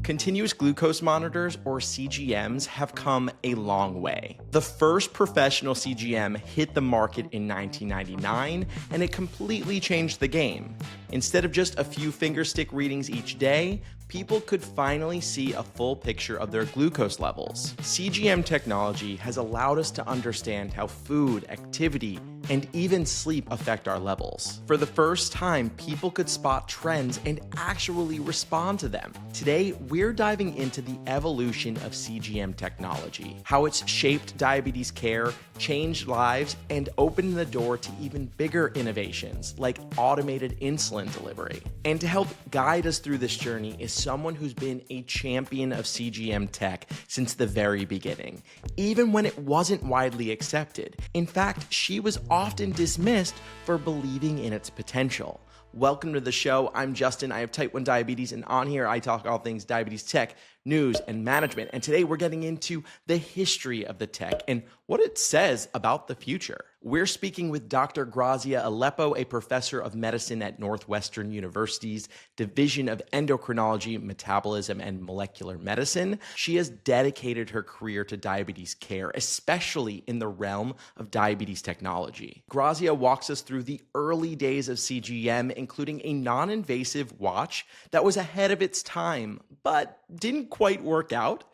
Continuous glucose monitors, or CGMs, have come a long way. The first professional CGM hit the market in 1999, and it completely changed the game. Instead of just a few fingerstick readings each day, people could finally see a full picture of their glucose levels. CGM technology has allowed us to understand how food, activity, and even sleep affect our levels. For the first time, people could spot trends and actually respond to them. Today, we're diving into the evolution of CGM technology, how it's shaped diabetes care, changed lives, and opened the door to even bigger innovations like automated insulin delivery. And to help guide us through this journey is someone who's been a champion of CGM tech since the very beginning, even when it wasn't widely accepted. In fact, she was often dismissed for believing in its potential. Welcome to the show. I'm Justin. I have type 1 diabetes, and on here I talk all things diabetes tech, news, and management. And today we're getting into the history of the tech and what it says about the future. We're speaking with Dr. Grazia Aleppo, a professor of medicine at Northwestern University's Division of Endocrinology, Metabolism, and Molecular Medicine. She has dedicated her career to diabetes care, especially in the realm of diabetes technology. Grazia walks us through the early days of CGM, including a non-invasive watch that was ahead of its time, but didn't quite work out.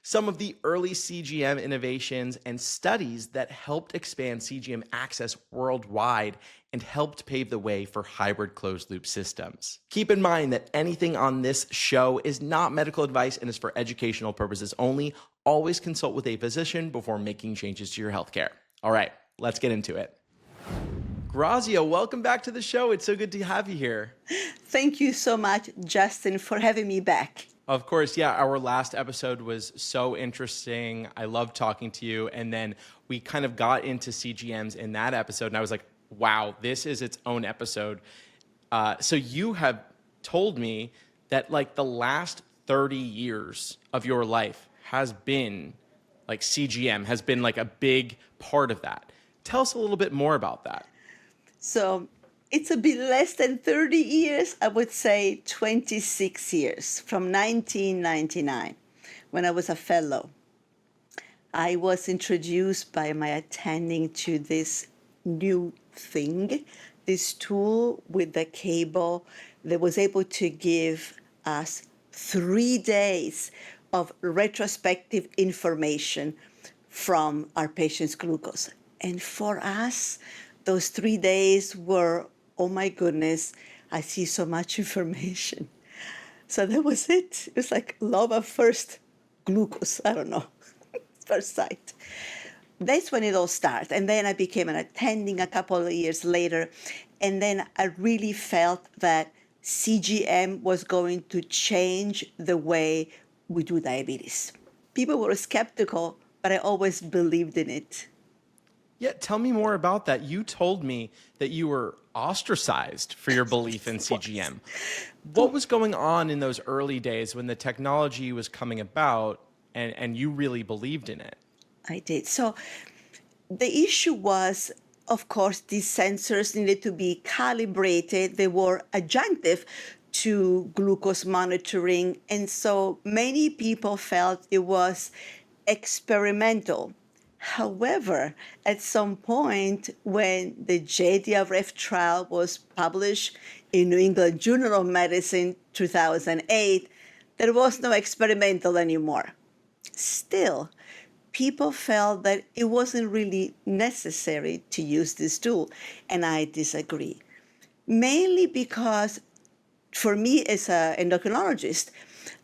Some of the early CGM innovations and studies that helped expand CGM access worldwide and helped pave the way for hybrid closed-loop systems. Keep in mind that anything on this show is not medical advice and is for educational purposes only. Always consult with a physician before making changes to your healthcare. All right, let's get into it. Grazia, welcome back to the show. It's so good to have you here. Thank you so much, Justin, for having me back. Of course, yeah, our last episode was so interesting. I loved talking to you. And then we kind of got into CGMs in that episode. And I was like, wow, this is its own episode. So you have told me that like the last 30 years of your life has been like CGM, has been like a big part of that. Tell us a little bit more about that. So it's a bit less than 30 years, I would say 26 years, from 1999, when I was a fellow. I was introduced by my attending to this new thing, this tool with the cable that was able to give us 3 days of retrospective information from our patient's glucose. And for us, those 3 days were, oh my goodness, I see so much information. So that was it. It was like love at first glucose, I don't know, first sight. That's when it all started. And then I became an attending a couple of years later. And then I really felt that CGM was going to change the way we do diabetes. People were skeptical, but I always believed in it. Yeah, tell me more about that. You told me that you were ostracized for your belief in CGM. What was going on in those early days when the technology was coming about and you really believed in it? I did. So the issue was, of course, these sensors needed to be calibrated. They were adjunctive to glucose monitoring. And so many people felt it was experimental. However, at some point when the JDRF trial was published in New England Journal of Medicine 2008, there was no experimental anymore. Still, people felt that it wasn't really necessary to use this tool, and I disagree. Mainly because for me as an endocrinologist,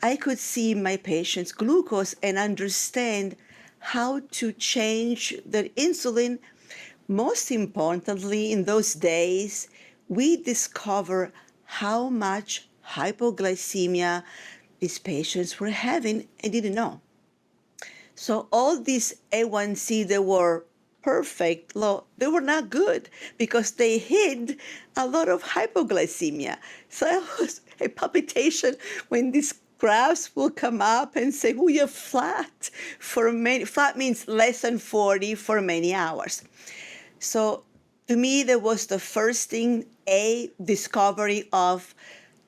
I could see my patient's glucose and understand how to change their insulin. Most importantly, in those days, we discovered how much hypoglycemia these patients were having and didn't know. So all these A1C, they were perfect, low, they were not good because they hid a lot of hypoglycemia. So it was a palpitation when these graphs will come up and say, oh, you're flat. Flat means less than 40 for many hours. So to me, that was the first thing, a discovery of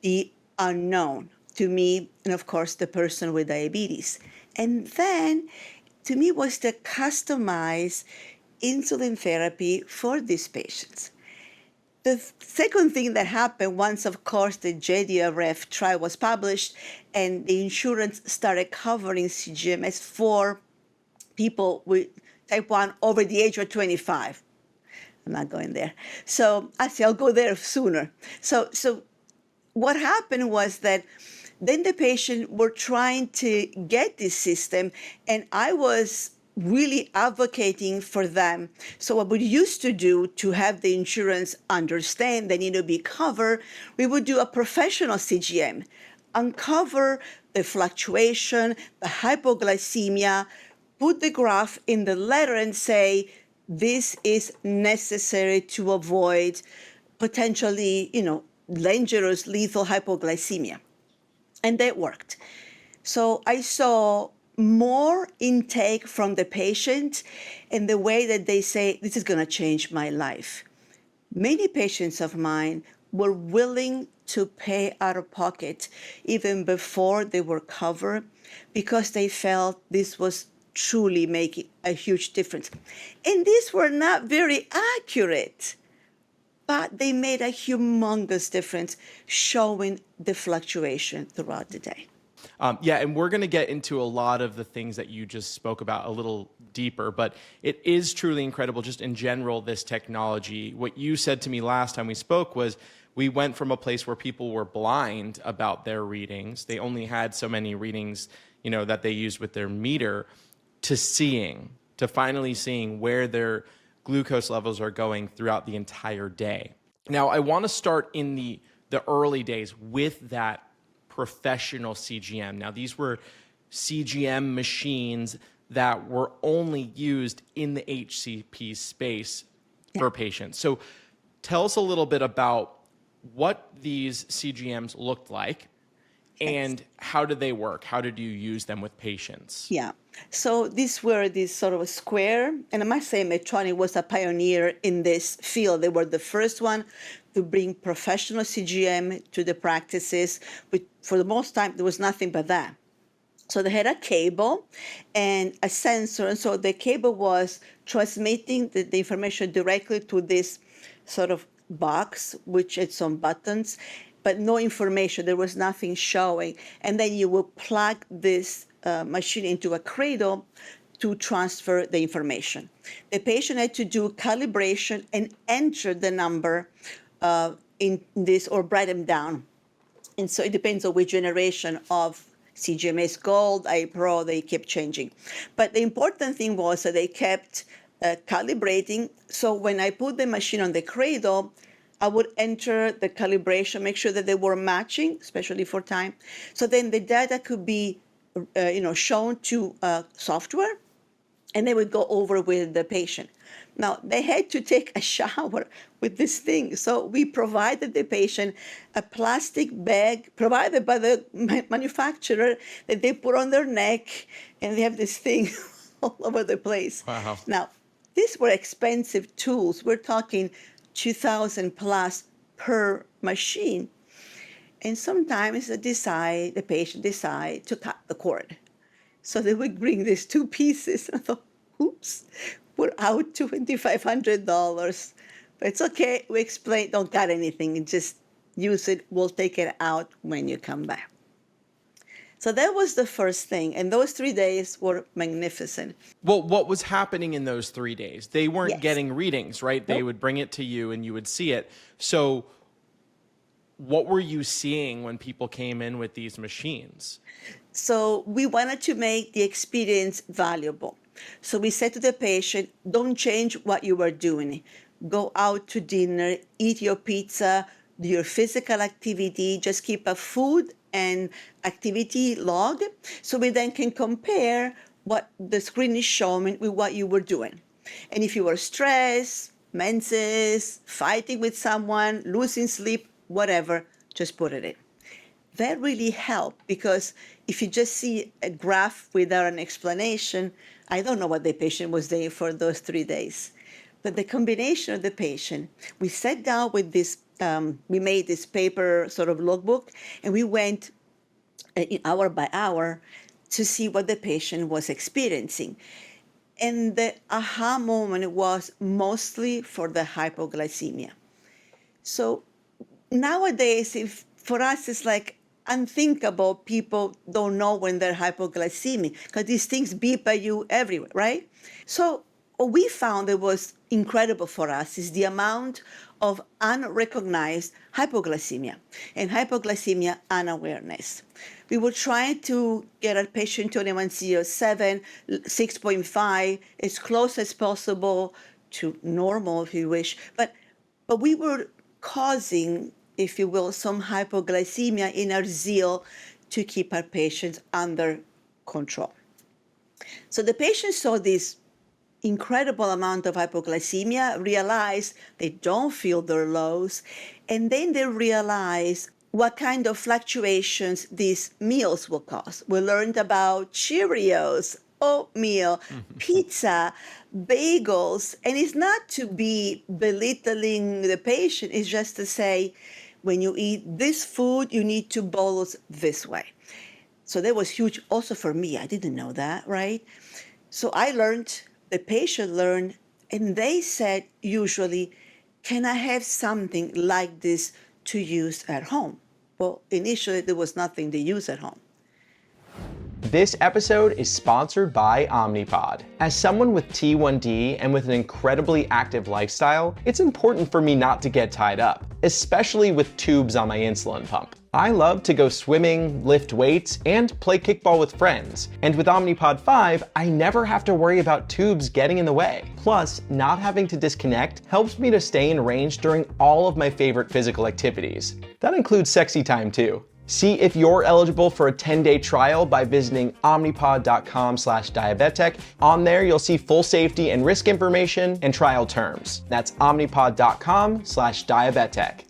the unknown. to me, and of course, the person with diabetes. And then, to me, was the customized insulin therapy for these patients. The second thing that happened once, of course, the JDRF trial was published and the insurance started covering CGMs for people with type 1 over the age of 25. I'm not going there. So actually, I'll go there sooner. So what happened was that then the patient were trying to get this system, and I was really advocating for them. So what we used to do to have the insurance understand they need to be covered, we would do a professional CGM, uncover the fluctuation, the hypoglycemia, put the graph in the letter and say, this is necessary to avoid potentially, dangerous, lethal hypoglycemia. And that worked. So I saw more intake from the patient in the way that they say, this is going to change my life. Many patients of mine were willing to pay out of pocket even before they were covered because they felt this was truly making a huge difference. And these were not very accurate, but they made a humongous difference showing the fluctuation throughout the day. Yeah, and we're going to get into a lot of the things that you just spoke about a little deeper, but it is truly incredible just in general, this technology. What you said to me last time we spoke was we went from a place where people were blind about their readings. They only had so many readings, that they used with their meter, to finally seeing where their glucose levels are going throughout the entire day. Now, I want to start in the early days with that professional CGM. Now, these were CGM machines that were only used in the HCP space for patients. So tell us a little bit about what these CGMs looked like and how did they work? How did you use them with patients? Yeah. So these were this sort of square, and I must say Medtronic was a pioneer in this field. They were the first one to bring professional CGM to the practices. But for the most time, there was nothing but that. So they had a cable and a sensor, and so the cable was transmitting the information directly to this sort of box, which had some buttons, but no information. There was nothing showing. And then you would plug this machine into a cradle to transfer the information. The patient had to do calibration and enter the number in this or write them down. And so it depends on which generation of CGMS Gold, A Pro, they kept changing. But the important thing was that they kept calibrating. So when I put the machine on the cradle, I would enter the calibration, make sure that they were matching, especially for time. So then the data could be, shown to software, and they would go over with the patient. Now, they had to take a shower with this thing. So we provided the patient a plastic bag provided by the manufacturer that they put on their neck, and they have this thing all over the place. Wow. Now, these were expensive tools. We're talking 2,000 plus per machine. And sometimes the patient decide to cut the cord. So they would bring these two pieces. And I thought, oops, we're out $2,500. But it's okay. We explain, don't cut anything. Just use it. We'll take it out when you come back. So that was the first thing. And those 3 days were magnificent. Well, what was happening in those 3 days? They weren't Yes. getting readings, right? They Nope. would bring it to you and you would see it. So what were you seeing when people came in with these machines? So we wanted to make the experience valuable. So we said to the patient, don't change what you were doing. Go out to dinner, eat your pizza, do your physical activity, just keep a food and activity log so we then can compare what the screen is showing with what you were doing. And if you were stressed, menses, fighting with someone, losing sleep, whatever, just put it in. That really helped because if you just see a graph without an explanation, I don't know what the patient was doing for those 3 days. But the combination of the patient, we sat down with this, we made this paper sort of logbook, and we went hour by hour, to see what the patient was experiencing. And the aha moment was mostly for the hypoglycemia. So nowadays, if for us, it's like unthinkable. People don't know when they're hypoglycemic because these things beep at you everywhere, right? So what we found that was incredible for us is the amount of unrecognized hypoglycemia and hypoglycemia unawareness. We were trying to get our patient to an A1C of 7, 6.5, as close as possible to normal, if you wish. But we were causing, if you will, some hypoglycemia in our zeal to keep our patients under control. So the patients saw this incredible amount of hypoglycemia, realize they don't feel their lows, and then they realize what kind of fluctuations these meals will cause. We learned about Cheerios, oatmeal, pizza, bagels, and it's not to be belittling the patient, it's just to say, when you eat this food, you need to bolus this way. So that was huge also for me. I didn't know that, right? So I learned, the patient learned, and they said usually, can I have something like this to use at home? Well, initially there was nothing to use at home. This episode is sponsored by Omnipod. As someone with T1D and with an incredibly active lifestyle, it's important for me not to get tied up, especially with tubes on my insulin pump. I love to go swimming, lift weights, and play kickball with friends. And with Omnipod 5, I never have to worry about tubes getting in the way. Plus, not having to disconnect helps me to stay in range during all of my favorite physical activities. That includes sexy time too. See if you're eligible for a 10-day trial by visiting omnipod.com/diabetic. On there, you'll see full safety and risk information and trial terms. That's omnipod.com/diabetic.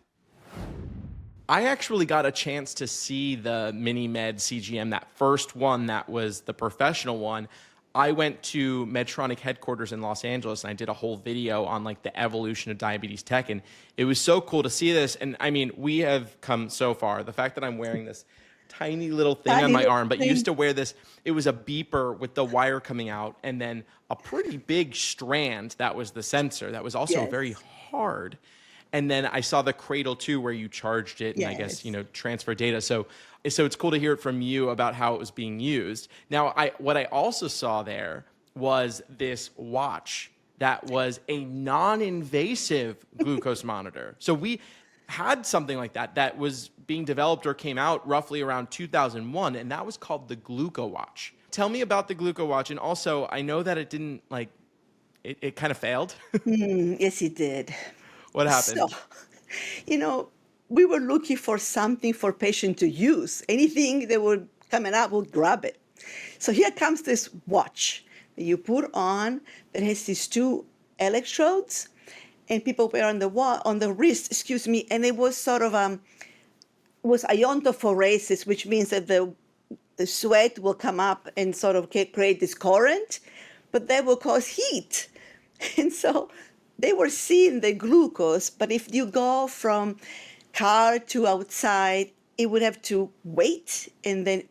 I actually got a chance to see the MiniMed CGM, that first one that was the professional one. I went to Medtronic headquarters in Los Angeles and I did a whole video on like the evolution of diabetes tech. And it was so cool to see this. And I mean, we have come so far. The fact that I'm wearing this tiny little thing on my arm, but used to wear this, it was a beeper with the wire coming out and then a pretty big strand that was the sensor that was also very hard. And then I saw the cradle too, where you charged it and I guess, transfer data. So it's cool to hear it from you about how it was being used. Now, what I also saw there was this watch that was a non-invasive glucose monitor. So we had something like that was being developed or came out roughly around 2001, and that was called the GlucoWatch. Tell me about the GlucoWatch, and also I know that it didn't it kind of failed. Yes, it did. What happened? So, we were looking for something for patient to use. Anything that would coming up, we'll grab it. So here comes this watch that you put on that has these two electrodes, and people wear on the wrist, and it was sort of was iontophoresis, which means that the sweat will come up and sort of create this current, but that will cause heat. And so they were seeing the glucose, but if you go from car to outside, it would have to wait and then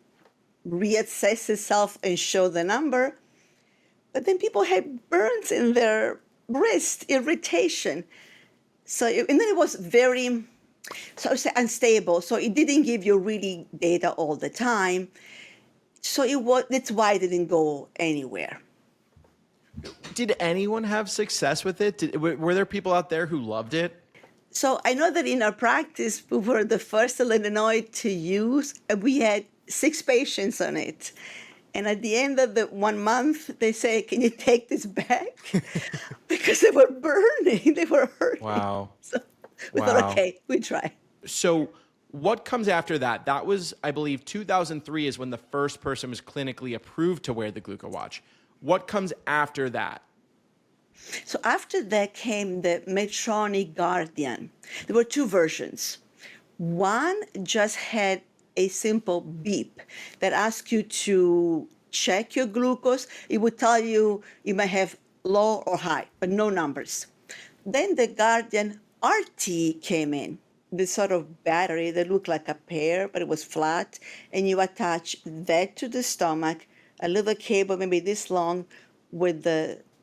reassess itself and show the number. But then people had burns in their wrist, irritation. And then it was very, unstable. So it didn't give you really data all the time. So that's why it didn't go anywhere. Did anyone have success with it? Were there people out there who loved it? So I know that in our practice, we were the first in Illinois to use, and we had 6 patients on it. And at the end of the 1 month, they say, can you take this back? Because they were burning, they were hurting. Wow. So we thought, okay, we try. So what comes after that? That was, I believe, 2003 is when the first person was clinically approved to wear the GlucoWatch. What comes after that? So after that came the Medtronic Guardian. There were 2 versions. One just had a simple beep that asked you to check your glucose. It would tell you you might have low or high, but no numbers. Then the Guardian RT came in. this sort of battery that looked like a pear, but it was flat, and you attach that to the stomach, a little cable maybe this long with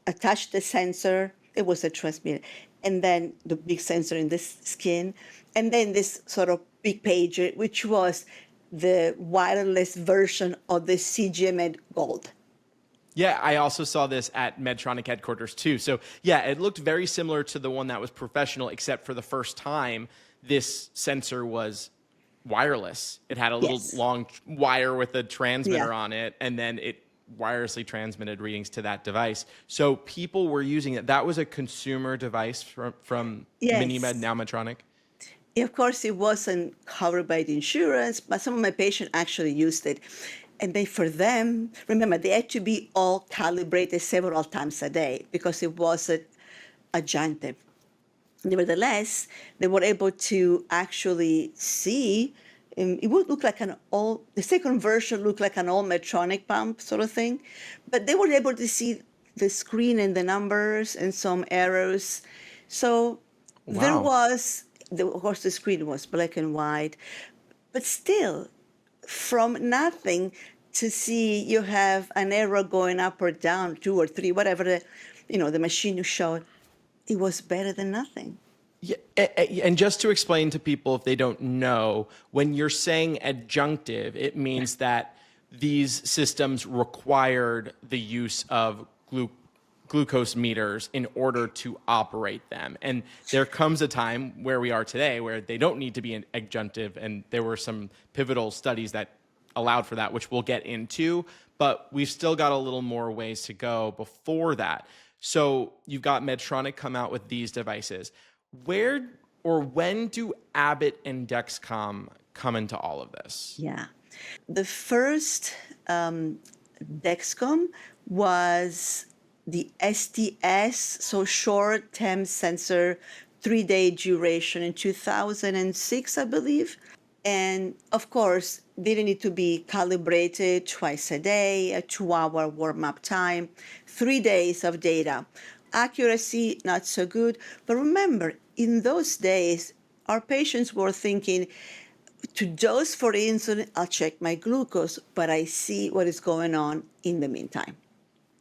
attach the sensor. It was a transmitter, and then the big sensor in this skin, and then this sort of big pager, which was the wireless version of the CGM Gold. Yeah, I also saw this at Medtronic headquarters too. So yeah, it looked very similar to the one that was professional, except for the first time this sensor was wireless. It had a little Yes. long wire with a transmitter Yeah. on it, and then it wirelessly transmitted readings to that device. So people were using it. That was a consumer device from MiniMed, Yes. now Medtronic. Of course, it wasn't covered by the insurance, but some of my patients actually used it. And they, for them, remember, they had to be all calibrated several times a day because it wasn't adjunctive. Nevertheless, they were able to actually see. It would look like the second version looked like an old Medtronic pump sort of thing, but they were able to see the screen and the numbers and some errors. So there Wow. was, of course, the screen was black and white, but still, from nothing to see you have an error going up or down, 2 or 3, whatever the machine showed, it was better than nothing. Yeah, and just to explain to people if they don't know, when you're saying adjunctive, it means that these systems required the use of glucose meters in order to operate them. And there comes a time where we are today where they don't need to be an adjunctive, and there were some pivotal studies that allowed for that, which we'll get into, but we've still got a little more ways to go before that. So you've got Medtronic come out with these devices. Where or when do Abbott and Dexcom come into all of this? Yeah. The first Dexcom was the STS, so short term sensor, 3-day duration in 2006, I believe. And of course, didn't need to be calibrated twice a day, a 2-hour warm up time, 3 days of data. Accuracy, not so good. But remember, in those days, our patients were thinking, to dose for insulin, I'll check my glucose, but I see what is going on in the meantime.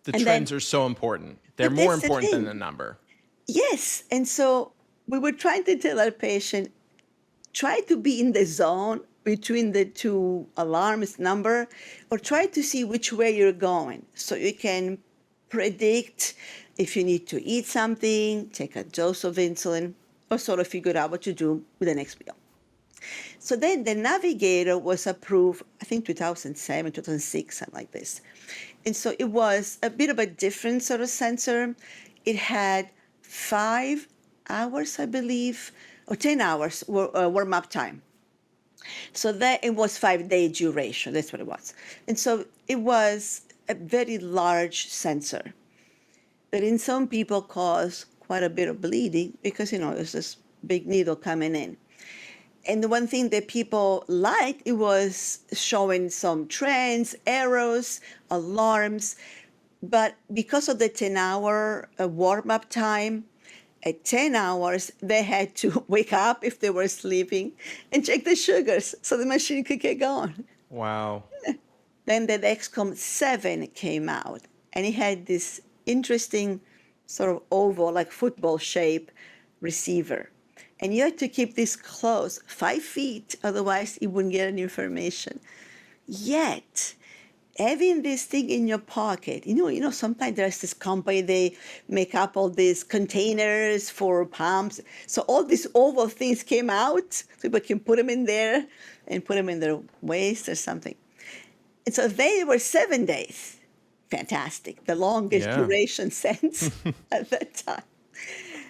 The And then, trends are so important. They're but more that's the important than the thing. number. Yes. And so we were trying to tell our patient, try to be in the zone between the two alarms number, or try to see which way you're going so you can predict if you need to eat something, take a dose of insulin, or sort of figure out what to do with the next meal. So then the Navigator was approved, I think 2007, 2006, something like this. And so it was a bit of a different sort of sensor. It had 5 hours, I believe, or 10 hours warm up time. So that it was 5-day duration. That's what it was. And so it was a very large sensor that in some people caused quite a bit of bleeding because, it was this big needle coming in. And the one thing that people liked, it was showing some trends, arrows, alarms. But because of the 10-hour warm-up time, at 10 hours, they had to wake up if they were sleeping and check the sugars so the machine could get going. Wow. Then the Dexcom 7 came out, and it had this interesting sort of oval, like football shape receiver. And you had to keep this close, 5 feet, otherwise it wouldn't get any information. Yet, having this thing in your pocket, sometimes there's this company, they make up all these containers for pumps. So all these oval things came out, so people can put them in there and put them in their waist or something. And so they were 7 days. Fantastic. The longest Yeah. duration since at that time.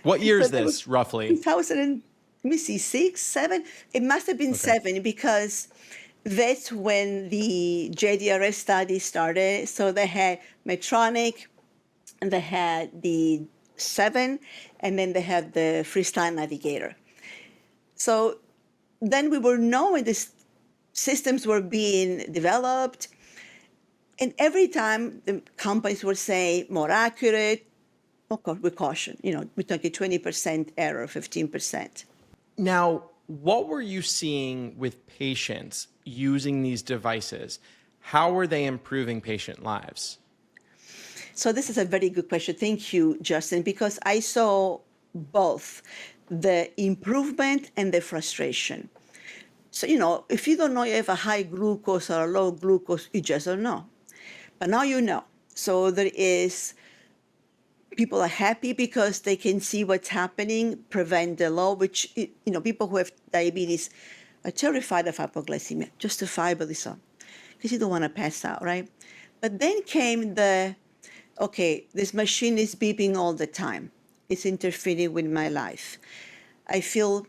What year So is that was this, roughly? 2000, let me see, 6, 7? It must have been Okay. 7 because that's when the JDRS study started. So they had Medtronic, and they had the 7, and then they had the Freestyle Navigator. So then we were knowing these systems were being developed, and every time the companies would say more accurate, of course, with caution, we're talking 20% error, 15%. Now, What were you seeing with patients using these devices? How were they improving patient lives? So this is a very good question. Thank you, Justin, because I saw both the improvement and the frustration. So, if you don't know you have a high glucose or a low glucose, you just don't know. But now you know. So there is, people are happy because they can see what's happening, prevent the low, which, people who have diabetes are terrified of hypoglycemia, justifiably so, because you don't want to pass out, right? But then came okay, this machine is beeping all the time. It's interfering with my life. I feel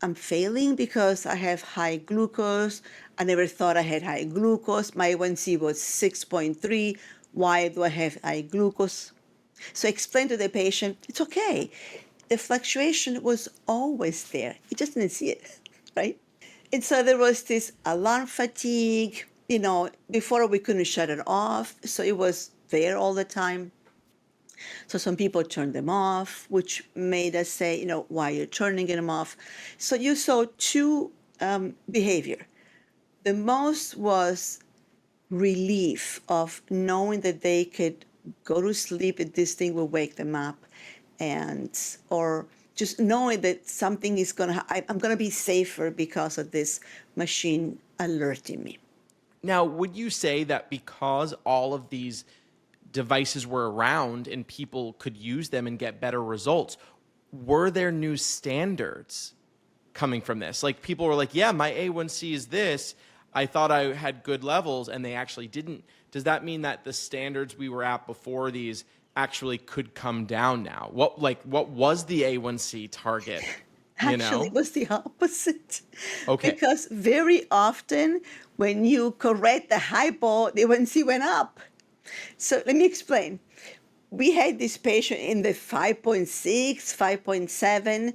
I'm failing because I have high glucose. I never thought I had high glucose. My A1C was 6.3. Why do I have high glucose? So I explained to the patient, it's okay. The fluctuation was always there. You just didn't see it, right? And so there was this alarm fatigue. Before we couldn't shut it off, so it was there all the time. So some people turned them off, which made us say, why you're turning them off. So you saw two behavior. The most was relief of knowing that they could go to sleep and this thing will wake them up, or just knowing that something is I'm going to be safer because of this machine alerting me. Now, would you say that because all of these devices were around and people could use them and get better results, were there new standards coming from this? Like people were like, yeah, my A1C is this. I thought I had good levels and they actually didn't. Does that mean that the standards we were at before these actually could come down now? What was the A1C target? Actually, it was the opposite. Okay. Because very often when you correct the hypo, the A1C went up. So let me explain. We had this patient in the 5.6, 5.7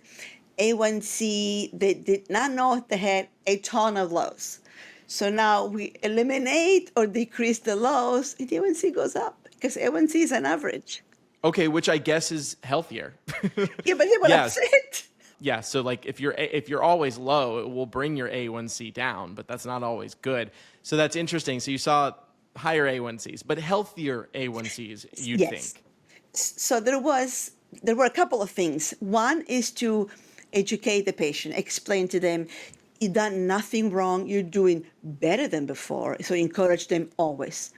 A1C. They did not know they had a ton of lows. So now we eliminate or decrease the lows, and the A1C goes up because A1C is an average. Okay, which I guess is healthier. Yeah, but they were Yes. upset. Yeah, so like if you're always low, it will bring your A1C down, but that's not always good. So that's interesting. So you saw higher A1Cs, but healthier A1Cs, you'd Yes. think. So there were a couple of things. One is to educate the patient, explain to them, you've done nothing wrong, you're doing better than before. So encourage them always.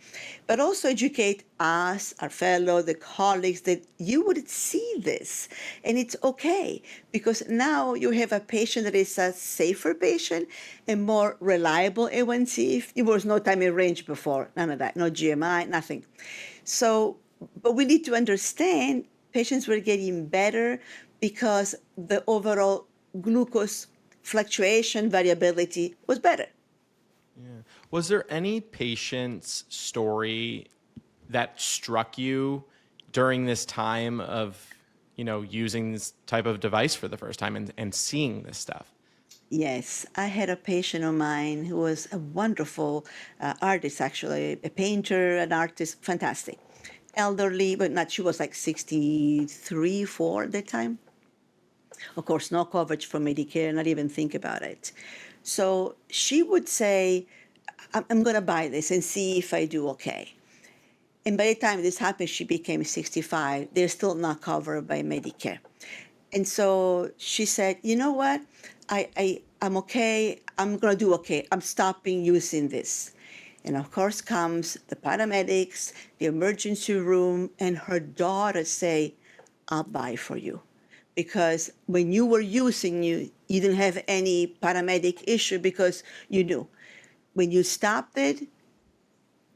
But also educate us, our fellow, the colleagues, that you would see this. And it's okay, because now you have a patient that is a safer patient and more reliable A1C. There was no time in range before, none of that, no GMI, nothing. So, but we need to understand patients were getting better because the overall glucose fluctuation variability was better. Yeah. Was there any patient's story that struck you during this time of, using this type of device for the first time and seeing this stuff? Yes, I had a patient of mine who was a wonderful artist, actually, a painter, an artist, fantastic. Elderly, but not, she was like 63, 4 at that time. Of course, no coverage for Medicare, not even think about it. So she would say, I'm going to buy this and see if I do okay. And by the time this happened, she became 65. They're still not covered by Medicare. And so she said, you know what? I'm okay. I'm going to do okay. I'm stopping using this. And of course comes the paramedics, the emergency room, and her daughter say, I'll buy for you. Because when you were using, you didn't have any paramedic issue because you knew. When you stopped it,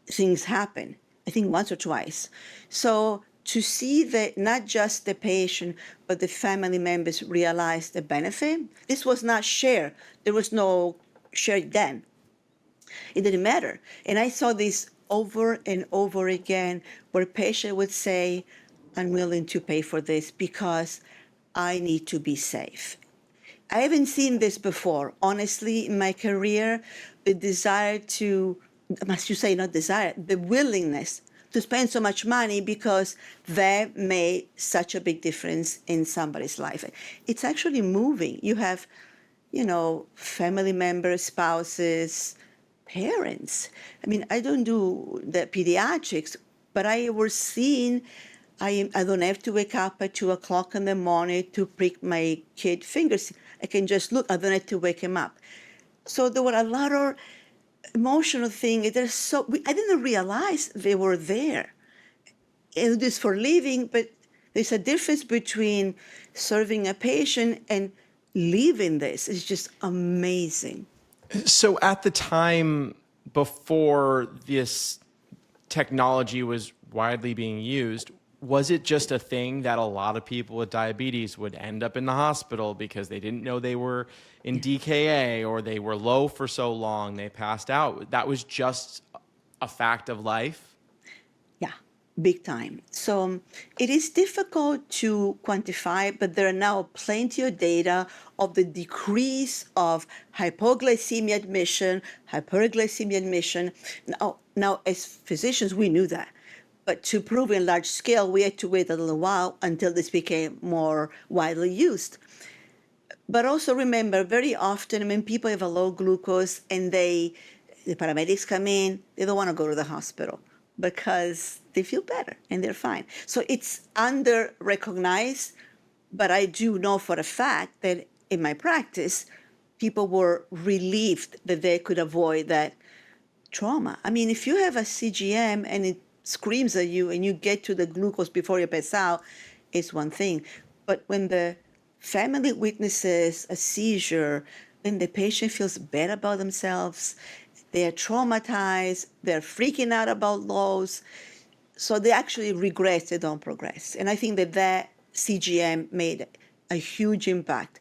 things happen. I think once or twice. So to see that not just the patient, but the family members realize the benefit, this was not shared. There was no shared then. It didn't matter. And I saw this over and over again where patient would say, I'm willing to pay for this because I need to be safe. I haven't seen this before, honestly, in my career, the desire to, must you say not desire, the willingness to spend so much money because that made such a big difference in somebody's life. It's actually moving. You have family members, spouses, parents. I mean, I don't do the pediatrics, but I was seeing I don't have to wake up at 2 o'clock in the morning to prick my kid fingers. I can just look. I don't have to wake him up. So there were a lot of emotional things. I didn't realize they were there. And this for living, but there's a difference between serving a patient and living this. It's just amazing. So at the time before this technology was widely being used, was it just a thing that a lot of people with diabetes would end up in the hospital because they didn't know they were in DKA or they were low for so long they passed out? That was just a fact of life? Yeah, big time. So it is difficult to quantify, but there are now plenty of data of the decrease of hypoglycemia admission, hyperglycemia admission. Now, as physicians, we knew that. But to prove in large scale, we had to wait a little while until this became more widely used. But also remember, very often when people have a low glucose and the paramedics come in, they don't want to go to the hospital because they feel better and they're fine. So it's under recognized, but I do know for a fact that in my practice, people were relieved that they could avoid that trauma. I mean, if you have a CGM and it screams at you and you get to the glucose before you pass out, it's one thing. But when the family witnesses a seizure, when the patient feels bad about themselves, they're traumatized, they're freaking out about lows, so they actually regress, they don't progress. And I think that CGM made a huge impact,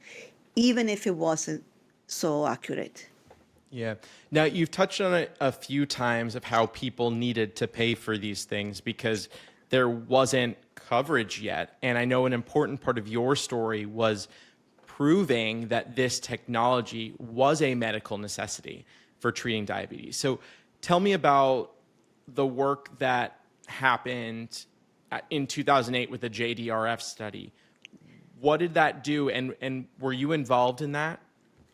even if it wasn't so accurate. Yeah. Now, you've touched on it a few times of how people needed to pay for these things because there wasn't coverage yet. And I know an important part of your story was proving that this technology was a medical necessity for treating diabetes. So tell me about the work that happened in 2008 with the JDRF study. What did that do? And were you involved in that?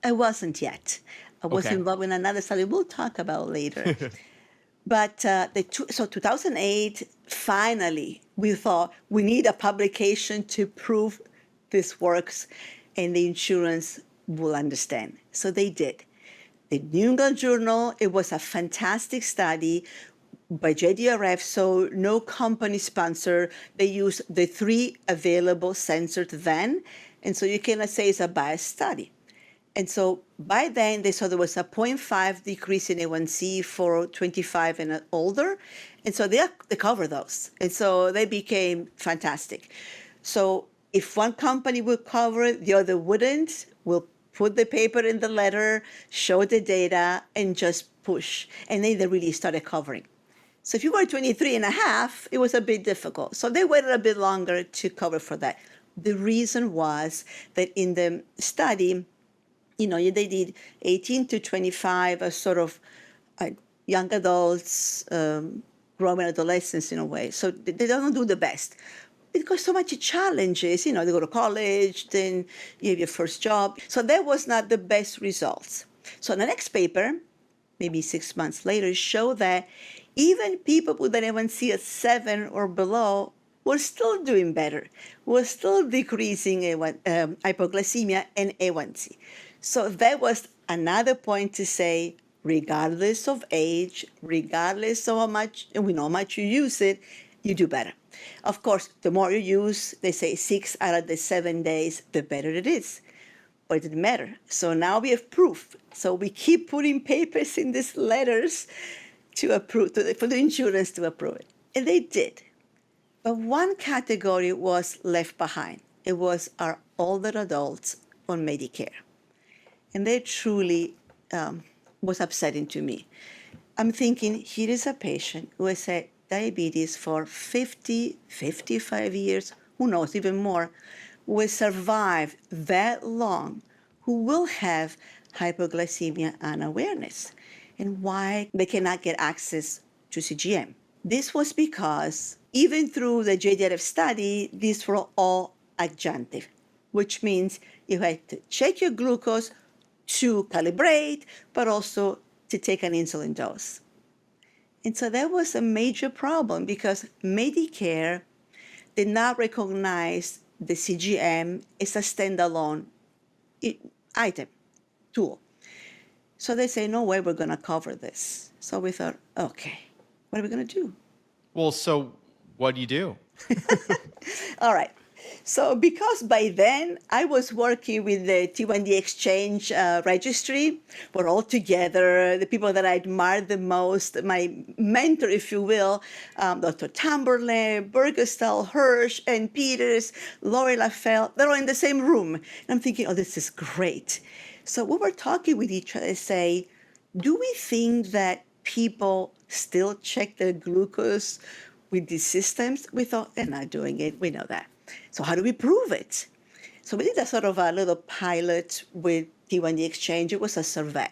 I wasn't yet. I was Okay. involved in another study we'll talk about later. But so 2008, finally, we thought we need a publication to prove this works and the insurance will understand. So they did. The New England Journal, it was a fantastic study by JDRF, so no company sponsor. They used the 3 available sensors then, and so you cannot say it's a biased study. And so by then, they saw there was a 0.5 decrease in A1C for 25 and older. And so they covered those. And so they became fantastic. So if one company would cover it, the other wouldn't. We'll put the paper in the letter, show the data, and just push. And then they really started covering. So if you were 23 and a half, it was a bit difficult. So they waited a bit longer to cover for that. The reason was that in the study, they did 18 to 25 as sort of young adults, growing adolescents in a way. So they don't do the best. Because so much challenges, they go to college, then you have your first job. So that was not the best results. So the next paper, maybe 6 months later, showed that even people with an A1C at 7 or below were still doing better, were still decreasing hypoglycemia and A1C. So that was another point to say, regardless of age, regardless of how much, and we know how much you use it, you do better. Of course, the more you use, they say 6 out of the 7 days, the better it is. But it didn't matter. So now we have proof. So we keep putting papers in these letters to approve, for the insurance to approve it. And they did. But one category was left behind. It was our older adults on Medicare. And that truly was upsetting to me. I'm thinking, here is a patient who has had diabetes for 50, 55 years, who knows, even more, who has survived that long, who will have hypoglycemia unawareness, and why they cannot get access to CGM. This was because even through the JDRF study, these were all adjunctive, which means you had to check your glucose to calibrate, but also to take an insulin dose. And so that was a major problem because Medicare did not recognize the CGM as a standalone item, tool. So they say, no way we're going to cover this. So we thought, okay, what are we going to do? Well, so what do you do? All right. So because by then I was working with the T1D Exchange registry, we're all together, the people that I admired the most, my mentor, if you will, Dr. Tamberlane, Burgestall, Hirsch, and Peters, Lori Lafell, they're all in the same room. And I'm thinking, oh, this is great. So we were talking with each other, say, do we think that people still check their glucose with these systems? We thought they're not doing it. We know that. So how do we prove it? So we did a sort of a little pilot with T1D Exchange. It was a survey.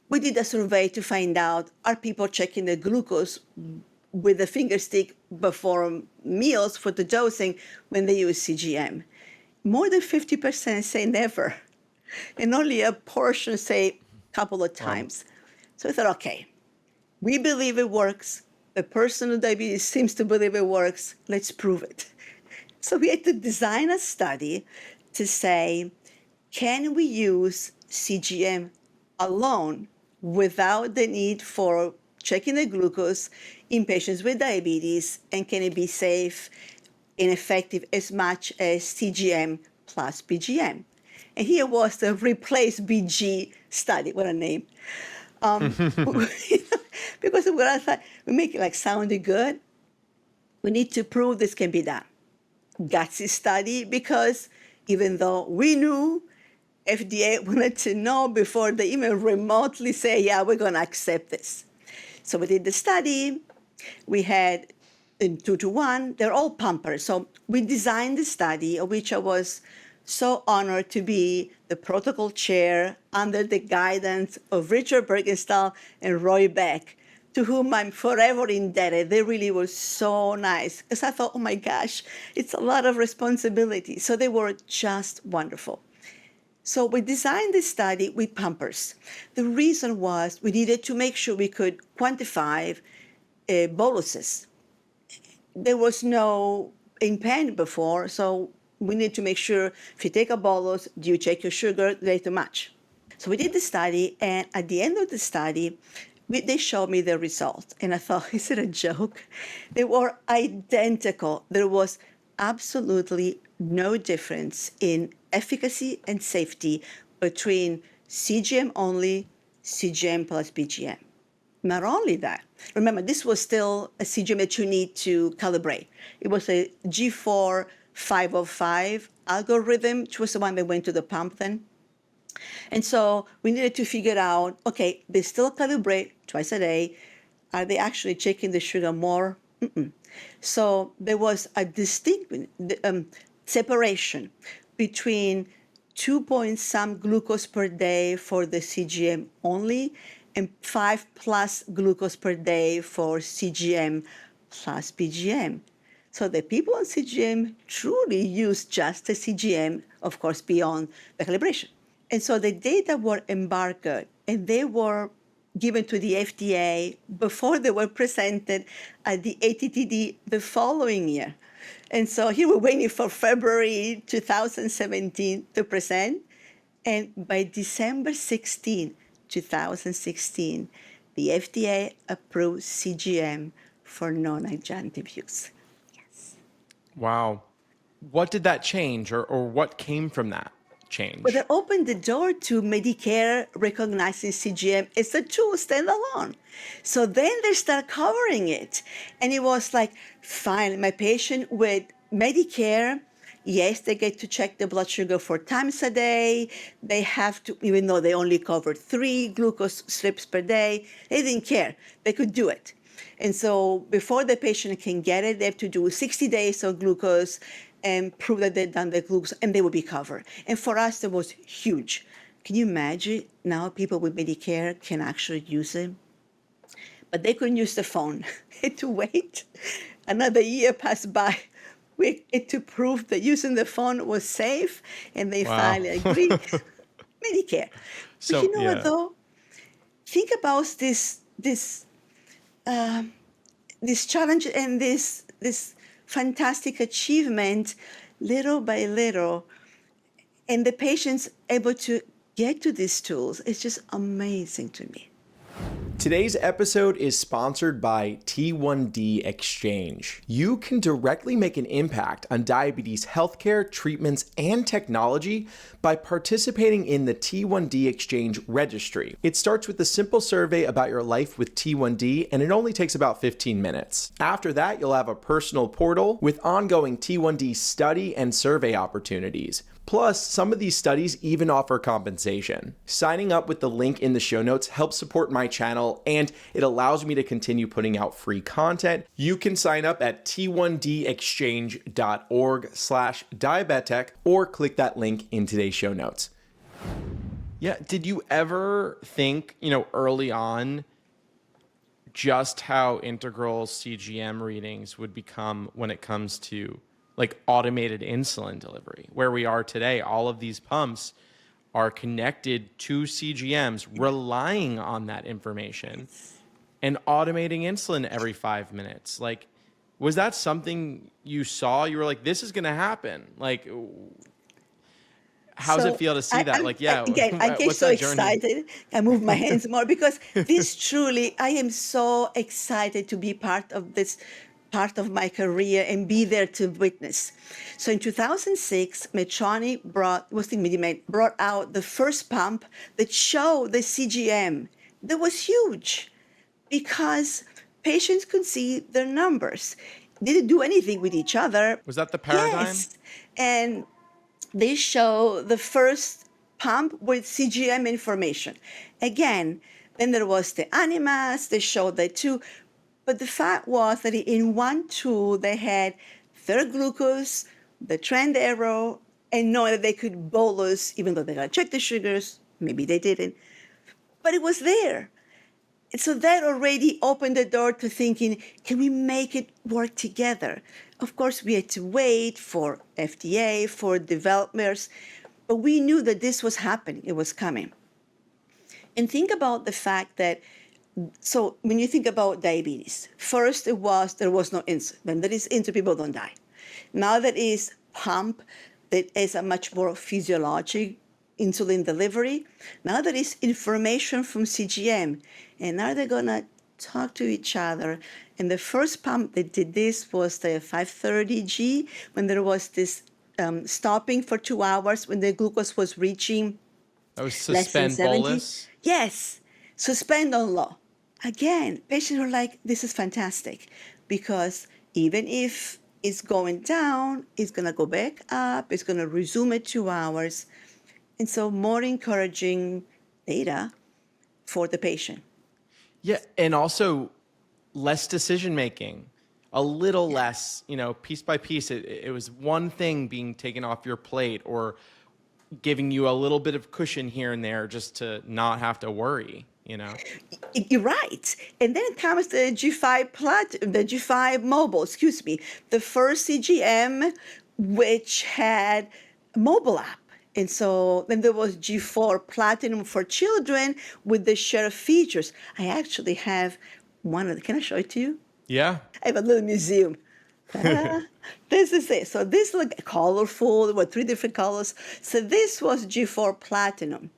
We did a survey to find out, are people checking their glucose with a finger stick before meals for the dosing when they use CGM? More than 50% say never. And only a portion say a couple of times. So we thought, okay, we believe it works. The person with diabetes seems to believe it works. Let's prove it. So we had to design a study to say, can we use CGM alone without the need for checking the glucose in patients with diabetes, and can it be safe and effective as much as CGM plus BGM? And here was the Replace BG study. What a name. Because what I thought, we make it like sounding good. We need to prove this can be done. Gutsy study, because even though we knew, FDA wanted to know before they even remotely say, yeah, we're going to accept this. So we did the study. We had in 2-to-1, they're all pumpers. So we designed the study, of which I was so honored to be the protocol chair under the guidance of Richard Bergenstahl and Roy Beck, to whom I'm forever indebted. They really were so nice, because I thought, oh my gosh, it's a lot of responsibility. So they were just wonderful. So we designed this study with pumpers. The reason was we needed to make sure we could quantify boluses. There was no in pen before, so we need to make sure if you take a bolus, do you check your sugar? They too much. So we did the study, and at the end of the study, they showed me the result. And I thought, is it a joke? They were identical. There was absolutely no difference in efficacy and safety between CGM only, CGM plus BGM. Not only that, remember, this was still a CGM that you need to calibrate. It was a G4 505 algorithm, which was the one that went to the pump then. And so we needed to figure out, okay, they still calibrate twice a day. Are they actually checking the sugar more? So there was a distinct separation between 2-point-some glucose per day for the CGM only and 5+ glucose per day for CGM plus BGM. So the people on CGM truly use just the CGM, of course, beyond the calibration. And so the data were embargoed, and they were given to the FDA before they were presented at the ATTD the following year. And so here we're waiting for February 2017 to present. And by December 16, 2016, the FDA approved CGM for non-adjunctive use. Wow. What did that change, or what came from that change? But that opened the door to Medicare recognizing CGM as a tool standalone. So then they start covering it. And it was like, fine, my patient with Medicare, yes, they get to check the blood sugar 4 times a day. They have to, even though they only covered 3 glucose strips per day, they didn't care. They could do it. And so before the patient can get it, they have to do 60 days of glucose and prove that they've done the glucose, and they will be covered. And for us, that was huge. Can you imagine now people with Medicare can actually use it? But they couldn't use the phone. Had to wait. Another year passed by. We had to prove that using the phone was safe, and they finally agreed. Medicare. But So you know what yeah. though? Think about this challenge and this fantastic achievement little by little, and the patients able to get to these tools. It's just amazing to me. Today's episode is sponsored by T1D Exchange. You can directly make an impact on diabetes healthcare, treatments, and technology by participating in the T1D Exchange registry. It starts with a simple survey about your life with T1D, and it only takes about 15 minutes. After that, you'll have a personal portal with ongoing T1D study and survey opportunities. Plus, some of these studies even offer compensation. Signing up with the link in the show notes helps support my channel, and it allows me to continue putting out free content. You can sign up at t1dexchange.org/diabetic or click that link in today's show notes. Yeah, did you ever think, early on, just how integral CGM readings would become when it comes to like automated insulin delivery? Where we are today, all of these pumps are connected to CGMs, relying on that information and automating insulin every 5 minutes. Like, was that something you saw? You were like, this is going to happen. Like, how does it So feel to see that? Like, yeah, again, I get what's so that journey? excited. I move my hands more because this truly, I am so excited to be part of this part of my career and be there to witness. So in 2006, Medtronic brought out the first pump that showed the CGM. That was huge because patients could see their numbers. They didn't do anything with each other. Was that the paradigm? Yes. And they show the first pump with CGM information. Again, then there was the Animas, they showed that too. But the fact was that in one tool, they had their glucose, the trend arrow, and knowing that they could bolus, even though they got to check the sugars, maybe they didn't, but it was there. And so that already opened the door to thinking, can we make it work together? Of course, we had to wait for FDA, for developers, but we knew that this was happening, it was coming. And think about the fact that, so when you think about diabetes, first there was no insulin. When there is insulin, people don't die. Now there is pump that is a much more physiologic insulin delivery. Now there is information from CGM. And now they're going to talk to each other. And the first pump that did this was the 530G, when there was this stopping for 2 hours when the glucose was reaching That was less than suspend 70. bolus. Yes, suspend on low. Again, patients are like, this is fantastic, because even if it's going down, it's going to go back up, it's going to resume at 2 hours. And so more encouraging data for the patient. Yeah, and also less decision making, a little less, piece by piece. It was one thing being taken off your plate or giving you a little bit of cushion here and there just to not have to worry, You're right. And then comes the G5 mobile, the first CGM, which had a mobile app. And so then there was G4 Platinum for children with the share features. I actually have one of them. Can I show it to you? Yeah. I have a little museum. This is it. So this looked colorful. There were 3 different colors. So this was G4 Platinum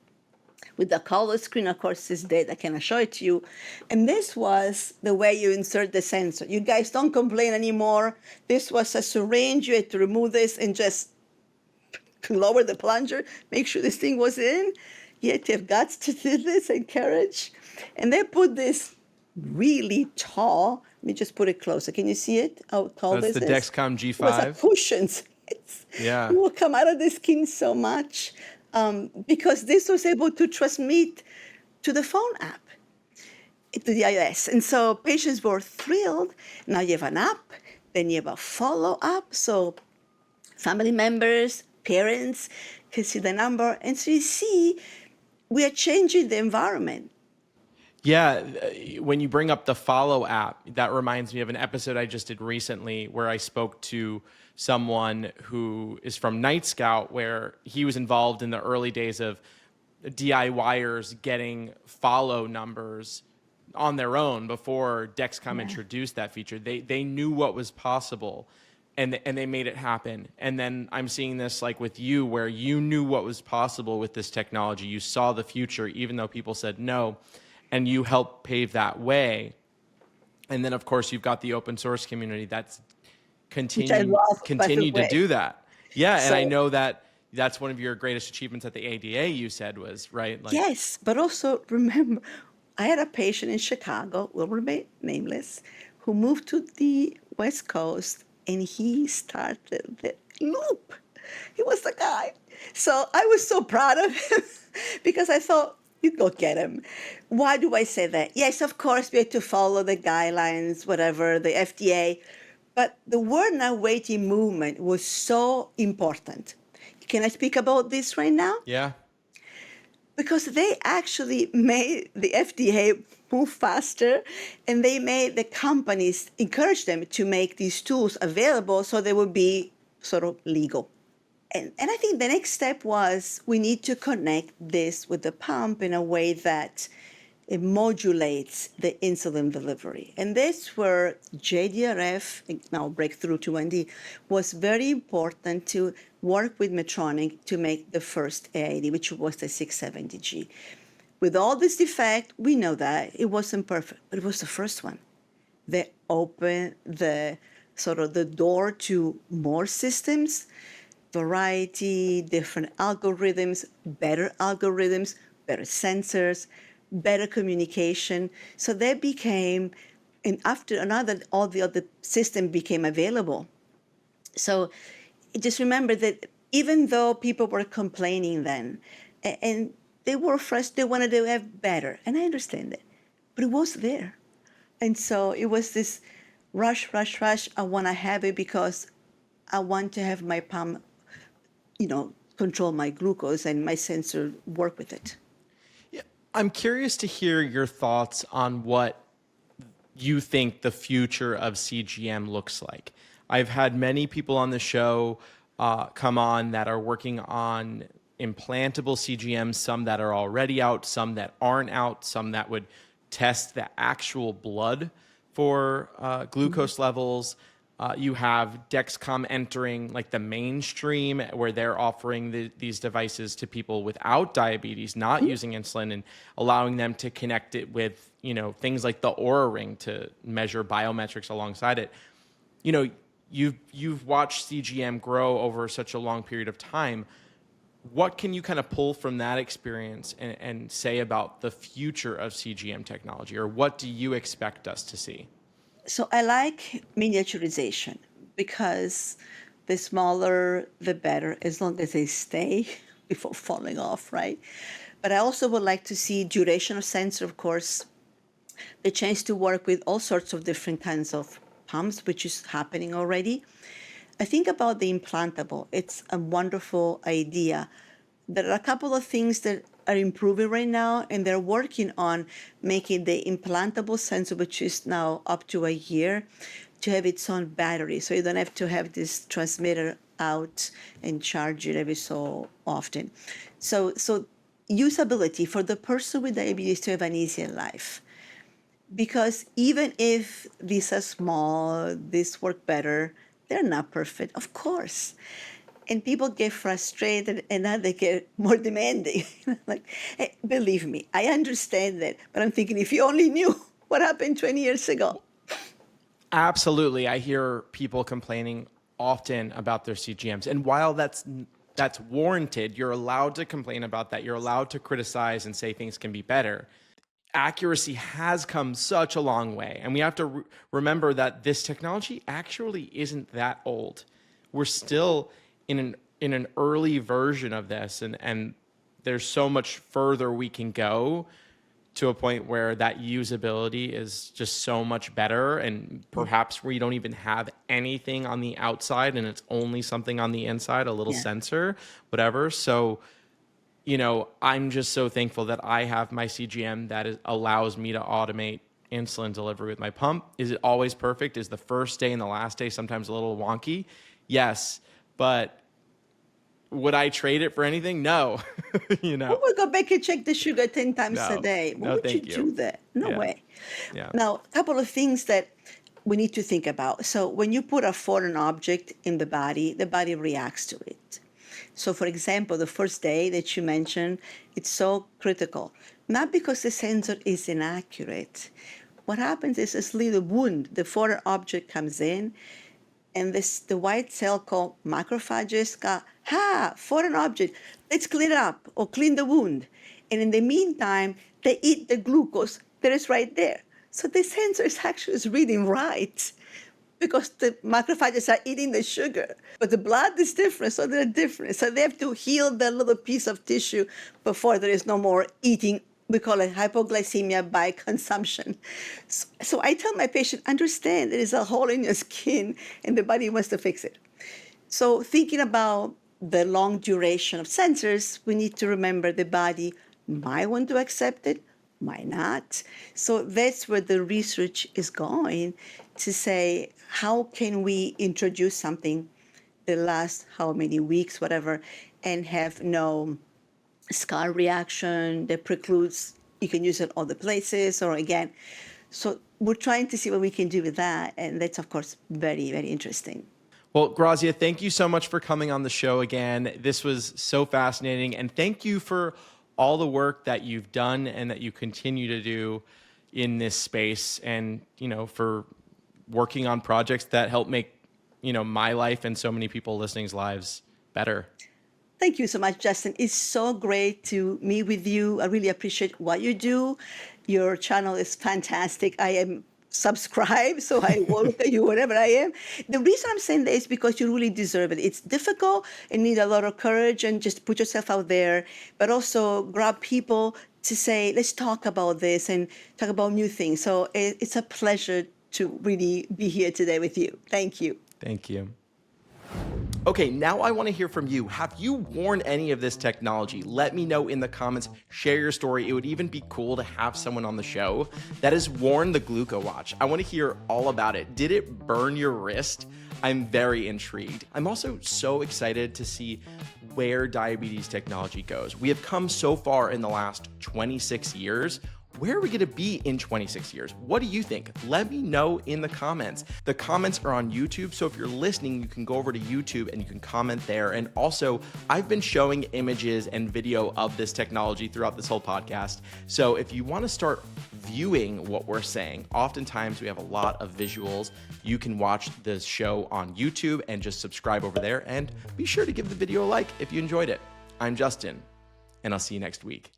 with the color screen. Of course, this data. Can I show it to you? And this was the way you insert the sensor. You guys don't complain anymore. This was a syringe. You had to remove this and just lower the plunger, make sure this thing was in. You had to have guts to do this and courage. And they put this really tall, let me just put it closer. Can you see it? How tall That's this the is? Dexcom It was like G5. cushions. Yeah. It will come out of the skin so much because this was able to transmit to the phone app, to the iOS. And so patients were thrilled. Now you have an app, then you have a follow-up. So family members, parents can see the number. And so you see, we are changing the environment. Yeah, when you bring up the Follow app, that reminds me of an episode I just did recently where I spoke to someone who is from Night Scout, where he was involved in the early days of DIYers getting follow numbers on their own before Dexcom introduced that feature. They knew what was possible, and they made it happen. And then I'm seeing this like with you, where you knew what was possible with this technology. You saw the future, even though people said no, and you helped pave that way. And then, of course, you've got the open source community that's which I love, by the continued to way. do that. Yeah, and I So know that that's one of your greatest achievements at the ADA, you said, was, right? Like, yes, but also remember, I had a patient in Chicago, will remain nameless, who moved to the West Coast and he started the loop. He was the guy. So I was so proud of him because I thought, you go get him. Why do I say that? Yes, of course, we have to follow the guidelines, whatever, the FDA. But the We're Not Waiting movement was so important. Can I speak about this right now? yeah. Because they actually made the FDA move faster and they made the companies encourage them to make these tools available so they would be sort of legal. And I think the next step was we need to connect this with the pump in a way that it modulates the insulin delivery. And that's where JDRF, now Breakthrough 2ND, was very important to work with Medtronic to make the first AID, which was the 670G. With all this defect, we know that it wasn't perfect, but it was the first one. They opened the sort of the door to more systems, variety, different algorithms, better sensors, better communication. So they became, and after another, all the other systems became available. So just remember that even though people were complaining then, and they were frustrated, they wanted to have better, and I understand that, but it was there. And so it was this rush. I want to have it because I want to have my pump, control my glucose and my sensor work with it. Yeah. I'm curious to hear your thoughts on what you think the future of CGM looks like. I've had many people on the show come on that are working on implantable CGMs, some that are already out, some that aren't out, some that would test the actual blood for glucose levels. You have Dexcom entering like the mainstream where they're offering these devices to people without diabetes, not using insulin, and allowing them to connect it with, things like the Oura Ring to measure biometrics alongside it. You've watched CGM grow over such a long period of time. What can you kind of pull from that experience and say about the future of CGM technology, or what do you expect us to see? So I like miniaturization because the smaller, the better, as long as they stay before falling off, right? But I also would like to see duration of sensor, of course, the chance to work with all sorts of different kinds of pumps, which is happening already. I think about the implantable. It's a wonderful idea. There are a couple of things that are improving right now, and they're working on making the implantable sensor, which is now up to a year, to have its own battery. So you don't have to have this transmitter out and charge it every so often. So usability for the person with diabetes to have an easier life. Because even if these are small, these work better, they're not perfect, of course. And people get frustrated and now they get more demanding. Like, hey, believe me, I understand that. But I'm thinking, if you only knew what happened 20 years ago. Absolutely. I hear people complaining often about their CGMs. And while that's warranted, you're allowed to complain about that. You're allowed to criticize and say things can be better. Accuracy has come such a long way. And we have to remember that this technology actually isn't that old. We're still in an early version of this, and there's so much further we can go to a point where that usability is just so much better, and perhaps we don't even have anything on the outside and it's only something on the inside, a little sensor, whatever. So I'm just so thankful that I have my CGM that allows me to automate insulin delivery with my pump. Is it always perfect? Is the first day and the last day sometimes a little wonky? Yes, but would I trade it for anything? No. You Who know, would go back and check the sugar 10 times a no, day? Why no, would you thank you. do that? No Yeah, way. yeah. Now, a couple of things that we need to think about. So, when you put a foreign object in the body reacts to it. So, for example, the first day that you mentioned, it's so critical, not because the sensor is inaccurate. What happens is this little wound, the foreign object comes in, and the white cell called macrophages go, foreign object, let's clean it up or clean the wound. And in the meantime, they eat the glucose that is right there. So the sensor is actually reading right because the macrophages are eating the sugar. But the blood is different, so they're different. So they have to heal that little piece of tissue before there is no more eating. We call it hypoglycemia by consumption. So I tell my patient, understand there is a hole in your skin and the body wants to fix it. So thinking about the long duration of sensors, we need to remember the body might want to accept it, might not. So that's where the research is going to say, how can we introduce something that lasts how many weeks, whatever, and have no scar reaction that precludes you can use it other places or again. So we're trying to see what we can do with that. And that's, of course, very, very interesting. Well, Grazia, thank you so much for coming on the show again. This was so fascinating. And thank you for all the work that you've done and that you continue to do in this space and, you know, for working on projects that help make, you know, my life and so many people listening's lives better. Thank you so much, Justin. It's so great to meet with you. I really appreciate what you do. Your channel is fantastic. I am subscribed, so I will look at you wherever I am. The reason I'm saying that is because you really deserve it. It's difficult and need a lot of courage and just put yourself out there, but also grab people to say, let's talk about this and talk about new things. So it's a pleasure to really be here today with you. Thank you. Thank you. Okay, now I want to hear from you. Have you worn any of this technology? Let me know in the comments. Share your story. It would even be cool to have someone on the show that has worn the GlucoWatch. I want to hear all about it. Did it burn your wrist? I'm very intrigued. I'm also so excited to see where diabetes technology goes. We have come so far in the last 26 years. Where are we going to be in 26 years? What do you think? Let me know in the comments. The comments are on YouTube, so if you're listening, you can go over to YouTube and you can comment there. And also, I've been showing images and video of this technology throughout this whole podcast. So if you want to start viewing what we're saying, oftentimes we have a lot of visuals. You can watch the show on YouTube and just subscribe over there. And be sure to give the video a like if you enjoyed it. I'm Justin, and I'll see you next week.